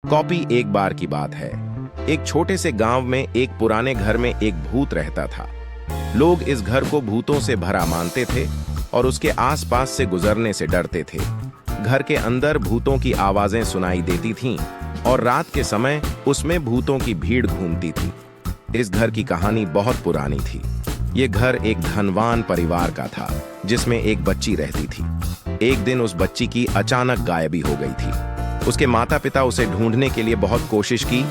Copy एक बार की बात है। एक छोटे से गांव में एक पुराने घर में एक भूत रहता था। लोग इस घर को भूतों से भरा मानते थे और उसके आसपास से गुजरने से डरते थे। घर के अंदर भूतों की आवाजें सुनाई देती थीं और रात के समय उसमें भूतों की भीड़ घूमती थी। इस घर की कहानी बहुत पुरानी थी। ये घर एक धनवान परिवार का था जिसमें एक बच्ची रहती थी। एक दिन उस बच्ची की अचानक गायबी हो गई थी। उसके माता पिता उसे ढूंढने के लिए बहुत कोशिश की,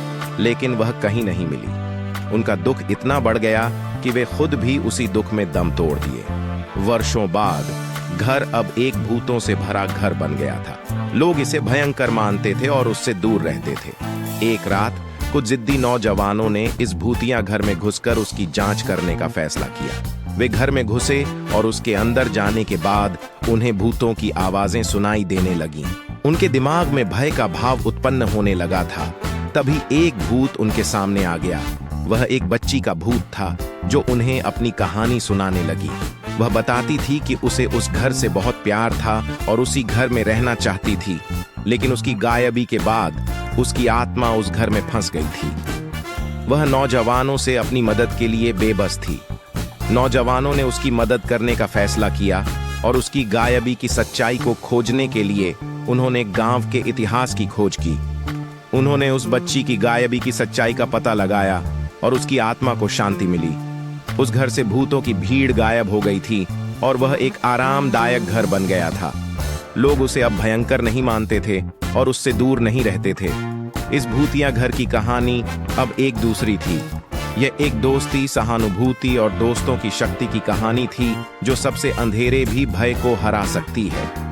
लेकिन वह कहीं नहीं मिली। उनका दुख इतना बढ़ गया कि वे खुद भी उसी दुख में दम तोड़ दिए। वर्षों बाद घर अब एक भूतों से भरा घर बन गया था। लोग इसे भयंकर मानते थे और उससे दूर रहते थे। एक रात कुछ जिद्दी नौजवानों ने इस भूतिया घर में घुसकर उसकी जांच करने का फैसला किया। वे घर में घुसे और उसके अंदर जाने के बाद उन्हें भूतों की आवाजें सुनाई देने लगीं। उनके दिमाग में भय का भाव उत्पन्न होने लगा था। तभी एक भूत उनके सामने आ गया। वह एक बच्ची का भूत था जो उन्हें अपनी कहानी सुनाने लगी। वह बताती थी कि उसे उस घर से बहुत प्यार था और उसी घर में रहना चाहती थी, लेकिन उसकी गायबी के बाद उसकी आत्मा उस घर में फंस गई थी। वह नौजवानों से अपनी मदद के लिए बेबस थी। नौजवानों ने उसकी मदद करने का फैसला किया और उसकी गायबी की सच्चाई को खोजने के लिए उन्होंने गांव के इतिहास की खोज की। उन्होंने उस बच्ची की गायबी की सच्चाई का पता लगाया और उसकी आत्मा को शांति मिली। उस घर से भूतों की भीड़ गायब हो गई थी और वह एक आरामदायक घर बन गया था। लोग उसे अब भयंकर नहीं मानते थे और उससे दूर नहीं रहते थे। इस भूतिया घर की कहानी अब एक दूसरी थी। यह एक दोस्ती, सहानुभूति और दोस्तों की शक्ति की कहानी थी जो सबसे अंधेरे भी भय को हरा सकती है।